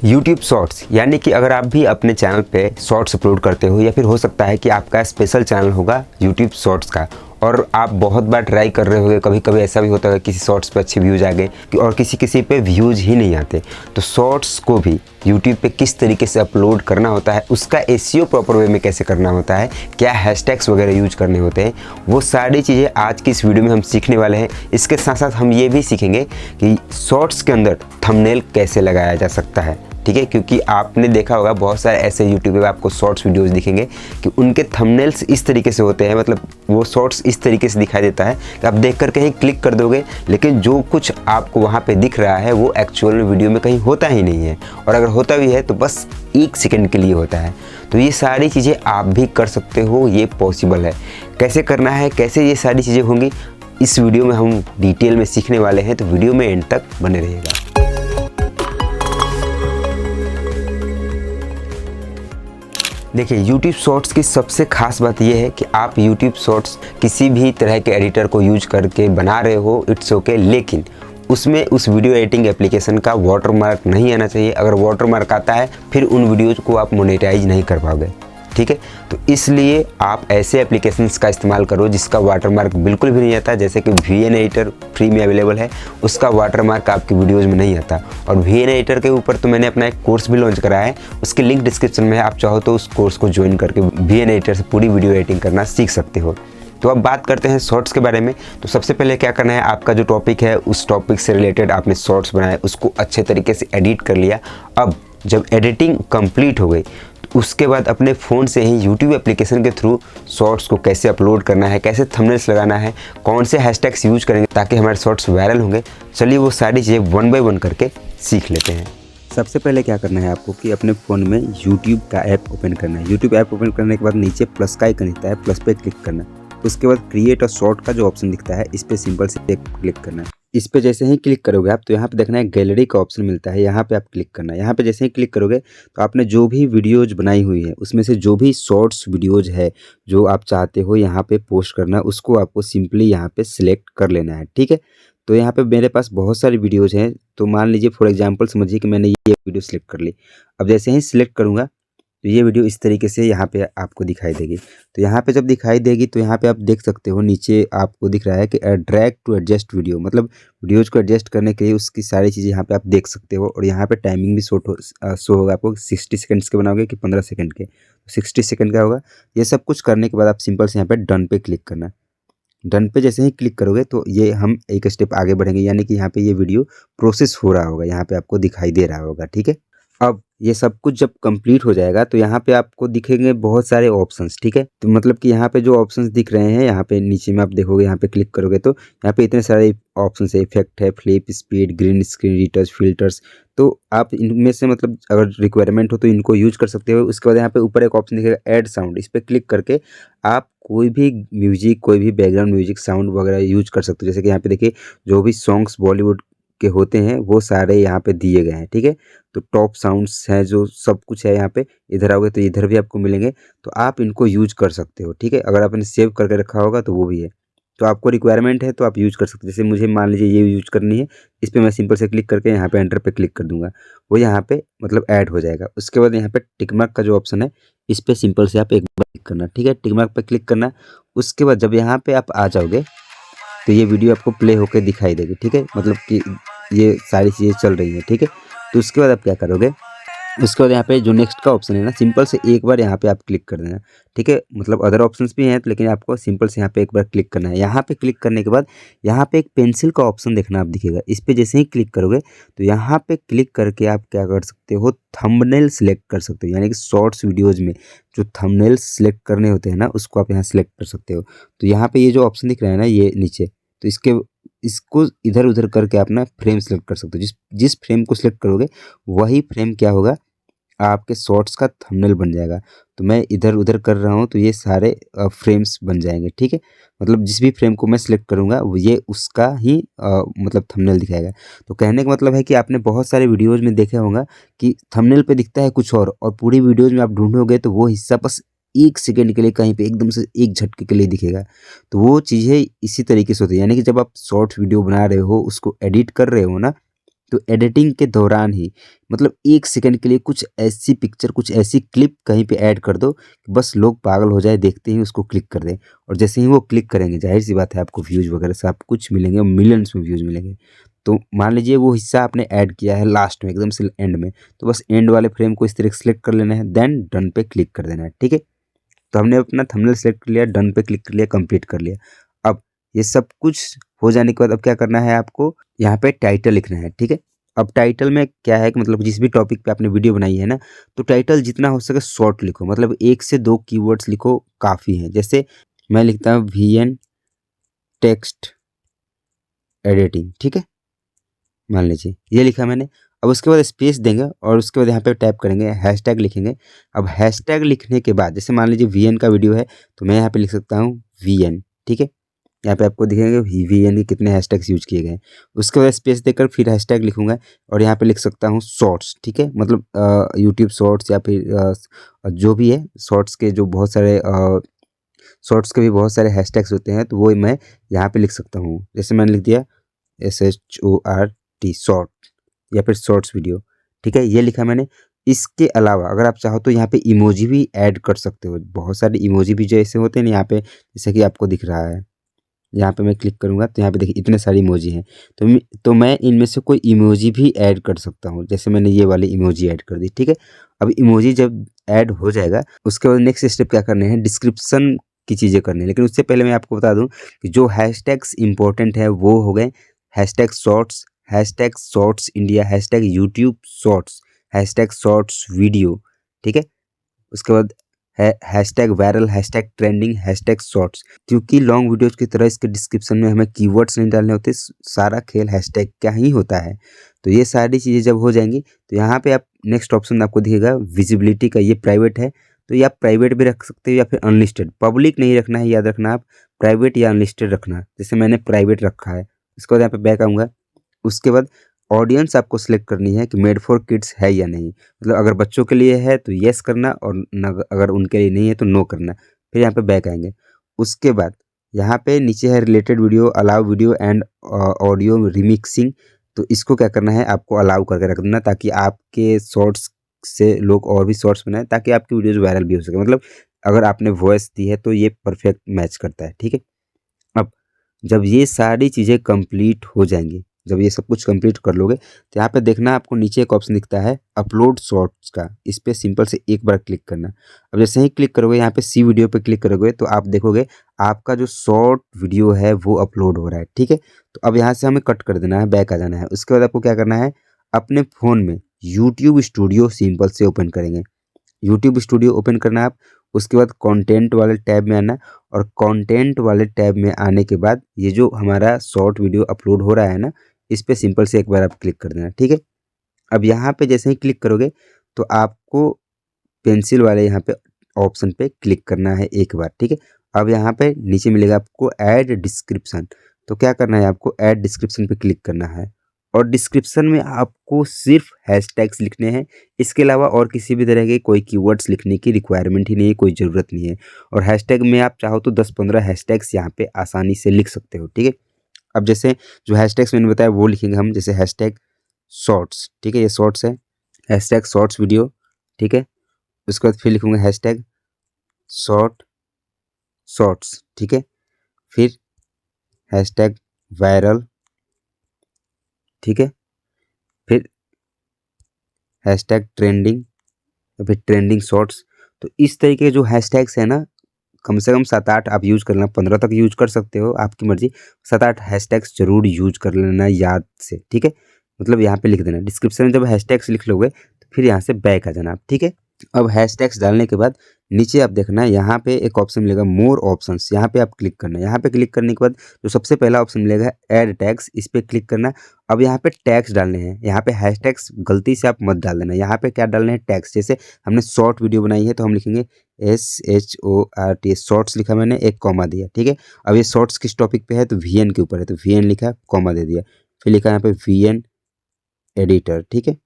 YouTube shorts यानी कि अगर आप भी अपने चैनल पे शॉर्ट्स अपलोड करते हो या फिर हो सकता है कि आपका स्पेशल चैनल होगा यूट्यूब शॉर्ट्स का और आप बहुत बार ट्राई कर रहे होगे, कभी कभी ऐसा भी होता है किसी शॉर्ट्स पे अच्छे व्यूज़ आ गए और किसी पे व्यूज़ ही नहीं आते। तो शॉर्ट्स को भी यूट्यूब पे किस तरीके से अपलोड करना होता है, उसका एसईओ प्रॉपर वे में कैसे करना होता है, क्या हैशटैग्स वगैरह यूज करने होते हैं, वो सारी चीज़ें आज की इस वीडियो में हम सीखने वाले हैं। इसके साथ साथ हम ये भी सीखेंगे कि शॉर्ट्स के अंदर थंबनेल कैसे लगाया जा सकता है। ठीक है, क्योंकि आपने देखा होगा बहुत सारे ऐसे यूट्यूब पे आपको शॉर्ट्स वीडियोस दिखेंगे कि उनके थंबनेल्स इस तरीके से होते हैं, मतलब वो शॉर्ट्स इस तरीके से दिखाई देता है कि आप देख कर कहीं क्लिक कर दोगे, लेकिन जो कुछ आपको वहाँ पे दिख रहा है वो एक्चुअल में वीडियो में कहीं होता ही नहीं है, और अगर होता भी है तो बस 1 सेकंड के लिए होता है। तो ये सारी चीज़ें आप भी कर सकते हो, ये पॉसिबल है। कैसे करना है, कैसे ये सारी चीज़ें होंगी, इस वीडियो में हम डिटेल में सीखने वाले हैं, तो वीडियो में एंड तक बने रहिएगा। देखिए, YouTube शॉर्ट्स की सबसे खास बात यह है कि आप YouTube शॉर्ट्स किसी भी तरह के एडिटर को यूज करके बना रहे हो, इट्स ओके, लेकिन उसमें उस वीडियो एडिटिंग एप्लीकेशन का वाटरमार्क नहीं आना चाहिए। अगर वाटरमार्क आता है फिर उन वीडियोज़ को आप मोनेटाइज नहीं कर पाओगे। ठीक है, तो इसलिए आप ऐसे एप्लीकेशंस का इस्तेमाल करो जिसका वाटरमार्क बिल्कुल भी नहीं आता, जैसे कि VN एडिटर फ्री में अवेलेबल है, उसका वाटरमार्क आपकी वीडियोज़ में नहीं आता। और VN एडिटर के ऊपर तो मैंने अपना एक कोर्स भी लॉन्च कराया है, उसकी लिंक डिस्क्रिप्शन में है, आप चाहो तो उस कोर्स को ज्वाइन करके VN एडिटर से पूरी वीडियो एडिटिंग करना सीख सकते हो। तो अब बात करते हैं शॉर्ट्स के बारे में। तो सबसे पहले क्या करना है, आपका जो टॉपिक है उस टॉपिक से रिलेटेड आपने शॉर्ट्स बनाए, उसको अच्छे तरीके से एडिट कर लिया। अब जब एडिटिंग कंप्लीट हो गई तो उसके बाद अपने फ़ोन से ही यूट्यूब एप्लीकेशन के थ्रू शॉर्ट्स को कैसे अपलोड करना है, कैसे थंबनेल्स लगाना है, कौन से हैशटैग्स यूज करेंगे ताकि हमारे शॉर्ट्स वायरल होंगे। चलिए वो सारी चीज़ें 1 बाय 1 करके सीख लेते हैं। सबसे पहले क्या करना है आपको कि अपने फ़ोन में यूट्यूब का ऐप ओपन करना है। यूट्यूब ऐप ओपन करने के बाद नीचे प्लस का आइकन दिखता है, प्लस पे क्लिक करना है। उसके बाद क्रिएट और शॉर्ट का जो ऑप्शन दिखता है, इस पर सिंपल से एक क्लिक करना है। इस पे जैसे ही क्लिक करोगे आप तो यहाँ पे देखना है गैलरी का ऑप्शन मिलता है, यहाँ पे आप क्लिक करना है। यहाँ पे जैसे ही क्लिक करोगे तो आपने जो भी वीडियोज बनाई हुई है उसमें से जो भी शॉर्ट्स वीडियोज है जो आप चाहते हो यहाँ पे पोस्ट करना, उसको आपको सिंपली यहाँ पे सिलेक्ट कर लेना है। ठीक है, तो यहाँ पे मेरे पास बहुत सारी वीडियोज हैं, तो मान लीजिए फॉर एग्जाम्पल समझिए कि मैंने ये वीडियो सिलेक्ट कर ली। अब जैसे ही सिलेक्ट करूँगा तो ये वीडियो इस तरीके से यहाँ पे आपको दिखाई देगी। तो यहाँ पे जब दिखाई देगी तो यहाँ पे आप देख सकते हो नीचे आपको दिख रहा है कि ड्रैग टू एडजस्ट वीडियो, मतलब वीडियोज़ को एडजस्ट करने के लिए उसकी सारी चीज़ें यहाँ पे आप देख सकते हो। और यहाँ पे टाइमिंग भी शो होगा आपको, 60 सेकंड्स के बनाओगे कि 15 सेकंड के, 60 सेकंड का होगा। ये सब कुछ करने के बाद आप सिंपल से यहाँ पे डन पे क्लिक करना। डन पे जैसे ही क्लिक करोगे तो ये हम एक स्टेप आगे बढ़ेंगे, यानी कि यहाँ पे ये वीडियो प्रोसेस हो रहा होगा, यहाँ पे आपको दिखाई दे रहा होगा। ठीक है, अब ये सब कुछ जब कंप्लीट हो जाएगा तो यहाँ पे आपको दिखेंगे बहुत सारे ऑप्शंस। ठीक है, तो मतलब कि यहाँ पे जो ऑप्शंस दिख रहे हैं, यहाँ पे नीचे में आप देखोगे, यहाँ पे क्लिक करोगे तो यहाँ पे इतने सारे ऑप्शंस है, इफेक्ट है, flip, speed, green screen, retouch, filters. तो आप इनमें से मतलब अगर रिक्वायरमेंट हो तो इनको यूज कर सकते हो। उसके बाद यहाँ पे ऊपर एक ऑप्शन दिखेगा ऐड साउंड, इस पर क्लिक करके आप कोई भी म्यूजिक, कोई भी बैकग्राउंड म्यूजिक साउंड वगैरह यूज कर सकते हो। जैसे कि यहाँ पे देखिए जो भी सॉन्ग्स बॉलीवुड के होते हैं वो सारे यहाँ पे दिए गए हैं। ठीक है, तो टॉप साउंड्स हैं, जो सब कुछ है यहाँ पे, इधर आओगे तो इधर भी आपको मिलेंगे, तो आप इनको यूज कर सकते हो। ठीक है, अगर आपने सेव करके रखा होगा तो वो भी है, तो आपको रिक्वायरमेंट है तो आप यूज कर सकते हो। जैसे मुझे मान लीजिए ये यूज करनी है, इस पर मैं सिंपल से क्लिक करके यहाँ पे एंटर पे क्लिक कर दूंगा, वो यहाँ पे मतलब ऐड हो जाएगा। उसके बाद यहाँ पे टिक मार्क का जो ऑप्शन है, इस पर सिंपल से आप एक बार क्लिक करना। ठीक है, टिक मार्क पे क्लिक करना। उसके बाद जब यहाँ पे आप आ जाओगे तो ये वीडियो आपको प्ले होकर दिखाई देगी। ठीक है, मतलब कि ये सारी चीज़ें चल रही हैं। ठीक है, तो उसके बाद आप क्या करोगे, उसके बाद यहाँ पे जो नेक्स्ट का ऑप्शन है ना, सिंपल से एक बार यहाँ पे आप क्लिक कर देना। ठीक है, मतलब अदर ऑप्शंस भी हैं लेकिन आपको सिंपल से यहाँ पे एक बार क्लिक करना है। यहाँ पे क्लिक करने के बाद यहाँ पे एक पेंसिल का ऑप्शन देखना आप दिखेगा, इस पर जैसे ही क्लिक करोगे तो यहाँ पे क्लिक करके आप क्या कर सकते हो, थंबनेल सेलेक्ट कर सकते हो। यानी कि शॉर्ट्स वीडियोज़ में जो थंबनेल सेलेक्ट करने होते हैं ना, उसको आप यहाँ सेलेक्ट कर सकते हो। तो यहाँ पे ये जो ऑप्शन दिख रहा है ना, ये नीचे, तो इसको इधर उधर करके आप ना फ्रेम सेलेक्ट कर सकते हो। जिस फ्रेम को सिलेक्ट करोगे वही फ्रेम क्या होगा, आपके शॉर्ट्स का थंबनेल बन जाएगा। तो मैं इधर उधर कर रहा हूँ तो ये सारे फ्रेम्स बन जाएंगे। ठीक है, मतलब जिस भी फ्रेम को मैं सिलेक्ट करूँगा वो ये उसका ही मतलब थंबनेल दिखाएगा। तो कहने का मतलब है कि आपने बहुत सारे वीडियोज़ में देखा होगा कि थंबनेल पे दिखता है कुछ और पूरी वीडियोज़ में आप ढूंढोगे तो वो हिस्सा बस 1 सेकंड के लिए कहीं पे एकदम से एक झटके के लिए दिखेगा। तो वो चीज़ें इसी तरीके से होती है, यानी कि जब आप शॉर्ट वीडियो बना रहे हो, उसको एडिट कर रहे हो ना, तो एडिटिंग के दौरान ही मतलब 1 सेकंड के लिए कुछ ऐसी पिक्चर, कुछ ऐसी क्लिप कहीं पे ऐड कर दो कि बस लोग पागल हो जाए, देखते ही उसको क्लिक कर दें। और जैसे ही वो क्लिक करेंगे, ज़ाहिर-सी बात है आपको व्यूज़ वगैरह सब कुछ मिलेंगे, मिलियंस में व्यूज़ मिलेंगे। तो मान लीजिए वो हिस्सा आपने ऐड किया है लास्ट में, एकदम से एंड में, तो बस एंड वाले फ्रेम को इस तरह सेलेक्ट कर लेना है, देन डन पे क्लिक कर देना है, ठीक है? तो हमने अपना थंबनेल सेलेक्ट कर लिया, डन पे क्लिक कर लिया, कंप्लीट कर लिया। अब ये सब कुछ हो जाने के बाद अब क्या करना है आपको, यहाँ पे टाइटल लिखना है, ठीक है? अब टाइटल में क्या है कि मतलब जिस भी टॉपिक पे आपने वीडियो बनाई है ना, तो टाइटल जितना हो सके शॉर्ट लिखो, मतलब 1 से 2 कीवर्ड्स लिखो काफ़ी हैं। जैसे मैं लिखता हूँ वीएन टेक्स्ट एडिटिंग, ठीक है? मान लीजिए ये लिखा मैंने। अब उसके बाद स्पेस देंगे और उसके बाद यहाँ पे टाइप करेंगे, हैशटैग लिखेंगे। अब हैशटैग लिखने के बाद जैसे मान लीजिए वीएन का वीडियो है, तो मैं यहाँ पे लिख सकता हूँ वीएन, ठीक है? यहाँ पे आपको दिखेंगे वीएन के कितने हैशटैग्स यूज़ किए गए हैं। उसके बाद स्पेस देकर फिर हैशटैग लिखूँगा और यहाँ पे लिख सकता हूँ शॉर्ट्स, ठीक है? मतलब यूट्यूब शॉर्ट्स या फिर जो भी है शॉर्ट्स के जो बहुत सारे शॉर्ट्स के भी बहुत सारे हैशटैग्स होते हैं, तो वो मैं यहाँ पे लिख सकता हूँ। जैसे मैंने लिख दिया SHORT शॉर्ट या फिर शॉर्ट्स वीडियो, ठीक है? ये लिखा मैंने। इसके अलावा अगर आप चाहो तो यहाँ पे इमोजी भी ऐड कर सकते हो। बहुत सारे इमोजी भी जैसे होते हैं ना यहाँ पे, जैसे कि आपको दिख रहा है। यहाँ पे मैं क्लिक करूँगा तो यहाँ पे देखिए इतने सारे इमोजी हैं। तो मैं इनमें से कोई इमोजी भी ऐड कर सकता हूँ। जैसे मैंने ये वाली इमोजी ऐड कर दी, ठीक है? अब इमोजी जब ऐड हो जाएगा, उसके बाद नेक्स्ट स्टेप क्या करने हैं, डिस्क्रिप्शन की चीज़ें करनी है। लेकिन उससे पहले मैं आपको बता दूँ कि जो हैशटैग्स इम्पोर्टेंट है वो हो गए hashtag shorts India, hashtag YouTube shorts, hashtag shorts video, ठीक है? उसके बाद है hashtag viral, hashtag trending, hashtag shorts. क्योंकि लॉन्ग वीडियोज़ की तरह इसके डिस्क्रिप्शन में हमें कीवर्ड्स नहीं डालने होते, सारा खेल हैशटैग का ही होता है। तो ये सारी चीज़ें जब हो जाएँगी, तो यहाँ पे आप नेक्स्ट ऑप्शन आपको दिखेगा विजिबिलिटी का, ये प्राइवेट है, तो ये आप प्राइवेट भी रख सकते हो या फिर अनलिस्टेड। पब्लिक नहीं रखना है, याद रखना आप, प्राइवेट या अनलिस्टेड रखना। जैसे मैंने प्राइवेट रखा है। उसके बाद यहाँ पे बैक आऊँगा। उसके बाद ऑडियंस आपको सिलेक्ट करनी है कि मेड फॉर किड्स है या नहीं। मतलब अगर बच्चों के लिए है तो येस करना और अगर उनके लिए नहीं है तो नो करना। फिर यहाँ पे बैक आएंगे। उसके बाद यहाँ पे नीचे है related video, allow video and audio remixing. तो इसको क्या करना है, आपको अलाउ करके रख देना ताकि आपके शॉर्ट्स से लोग और भी शॉर्ट्स बनाएं, ताकि आपकी वीडियोज़ वायरल भी हो सके। मतलब अगर आपने वॉइस दी है तो ये परफेक्ट मैच करता है, ठीक है? अब जब ये सारी चीज़ें कंप्लीट हो जाएंगी, जब ये सब कुछ कंप्लीट कर लोगे, तो यहाँ पे देखना आपको नीचे एक ऑप्शन दिखता है अपलोड शॉर्ट्स का। इस पे सिंपल से एक बार क्लिक करना। अब जैसे ही क्लिक करोगे, यहाँ पे सी वीडियो पे क्लिक करोगे, तो आप देखोगे आपका जो शॉर्ट वीडियो है वो अपलोड हो रहा है, ठीक है? तो अब यहाँ से हमें कट कर देना है, बैक आ जाना है। उसके बाद आपको क्या करना है, अपने फ़ोन में यूट्यूब स्टूडियो सिंपल से ओपन करेंगे। यूट्यूब स्टूडियो ओपन करना है आप। उसके बाद कंटेंट वाले टैब में आना और कंटेंट वाले टैब में आने के बाद ये जो हमारा शॉर्ट वीडियो अपलोड हो रहा है ना, इस पे सिंपल से एक बार आप क्लिक कर देना, ठीक है? अब यहाँ पे जैसे ही क्लिक करोगे तो आपको पेंसिल वाले यहाँ पे ऑप्शन पे क्लिक करना है एक बार, ठीक है? अब यहाँ पे नीचे मिलेगा आपको ऐड डिस्क्रिप्शन। तो क्या करना है, आपको ऐड डिस्क्रिप्शन पे क्लिक करना है और डिस्क्रिप्शन में आपको सिर्फ हैशटैग्स लिखने हैं। इसके अलावा और किसी भी तरह के कोई कीवर्ड्स लिखने की रिक्वायरमेंट ही नहीं है, कोई ज़रूरत नहीं है। और हैशटैग में आप चाहो तो 10-15 हैशटैग्स यहाँ पे आसानी से लिख सकते हो, ठीक है? अब जैसे जो हैशटैग्स मैंने बताया वो लिखेंगे हम, जैसे हैशटैग शॉर्ट्स, ठीक है? ये शॉर्ट्स है, हैशटैग शॉर्ट्स वीडियो, ठीक है? उसके बाद फिर लिखूँगा हैशटैग शॉर्ट्स, ठीक है? फिर हैशटैग वायरल, ठीक है? फिर हैशटैग ट्रेंडिंग या फिर ट्रेंडिंग शॉर्ट्स। तो इस तरीके के जो हैशटैग्स हैं ना, कम से कम 7-8 आप यूज़ कर लेना, 15 तक यूज़ कर सकते हो, आपकी मर्ज़ी। 7-8 हैशटैग्स ज़रूर यूज़ कर लेना याद से, ठीक है? मतलब यहाँ पे लिख देना। डिस्क्रिप्शन में जब हैशटैग्स लिख लोगे तो फिर यहाँ से बैक आ जाना आप, ठीक है? अब हैशटैग्स डालने के बाद नीचे आप देखना यहाँ पे एक ऑप्शन मिलेगा मोर ऑप्शंस, यहाँ पे आप क्लिक करना है। यहाँ पे क्लिक करने के बाद जो सबसे पहला ऑप्शन मिलेगा ऐड टैग्स, इस पे क्लिक करना। अब यहाँ पे टैग्स डालने हैं। यहाँ पे हैशटैग्स गलती से आप मत डाल देना। यहाँ पे क्या डालने हैं, टैग्स। जैसे हमने शॉर्ट वीडियो बनाई है तो हम लिखेंगे SHORT, शॉर्ट्स लिखा मैंने, एक कॉमा दिया, ठीक है? अब ये शॉर्ट्स किस टॉपिक पे है, तो वीएन के ऊपर है, तो वीएन लिखा, कॉमा दे दिया। फिर लिखा यहाँ पे वीएन एडिटर, ठीक है?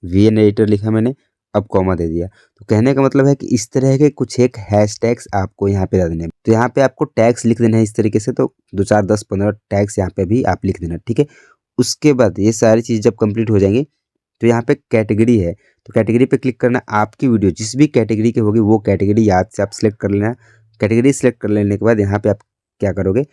वीएन एडिटर लिखा मैंने, अब कॉमा दे दिया। तो कहने का मतलब है कि इस तरह के कुछ एक हैशटैग्स आपको यहाँ पे डाल देने हैं। तो यहाँ पे आपको टैग्स लिख देना है इस तरीके से। तो 2, 4, 10, 15 टैग्स यहाँ पे भी आप लिख देना, ठीक है? उसके बाद ये सारी चीज़ जब कंप्लीट हो जाएंगी तो यहाँ पे कैटेगरी है, तो कैटेगरी पे क्लिक करना। आपकी वीडियो जिस भी कैटेगरी की होगी वो कैटेगरी याद से आप सिलेक्ट कर लेना। कैटेगरी सिलेक्ट कर लेने के बाद यहाँ पे आप क्या करोगे,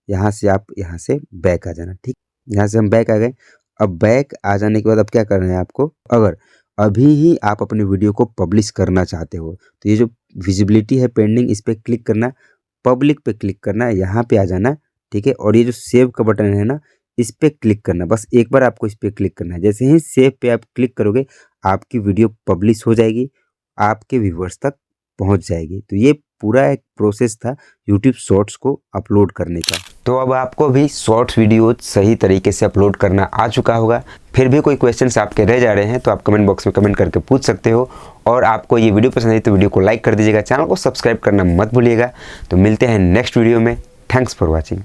यहाँ से आप यहाँ से बैक आ जाना। ठीक, यहाँ से हम बैक आ गए। अब बैक आ जाने के बाद अब क्या करना है आपको, अगर अभी ही आप अपनी वीडियो को पब्लिश करना चाहते हो तो ये जो विजिबिलिटी है पेंडिंग, इस पर क्लिक करना, पब्लिक पे क्लिक करना, यहाँ पे आ जाना। ठीक है, और ये जो सेव का बटन है ना, इस पर क्लिक करना। बस एक बार आपको इस पर क्लिक करना है। जैसे ही सेव पे आप क्लिक करोगे आपकी वीडियो पब्लिश हो जाएगी, आपके व्यूवर्स तक पहुंच जाएगी। तो ये पूरा एक प्रोसेस था यूट्यूब शॉर्ट्स को अपलोड करने का। तो अब आपको भी शॉर्ट्स वीडियो सही तरीके से अपलोड करना आ चुका होगा। फिर भी कोई क्वेश्चंस आपके रह जा रहे हैं तो आप कमेंट बॉक्स में कमेंट करके पूछ सकते हो। और आपको ये वीडियो पसंद आई तो वीडियो को लाइक कर दीजिएगा, चैनल को सब्सक्राइब करना मत भूलिएगा। तो मिलते हैं नेक्स्ट वीडियो में। Thanks for watching.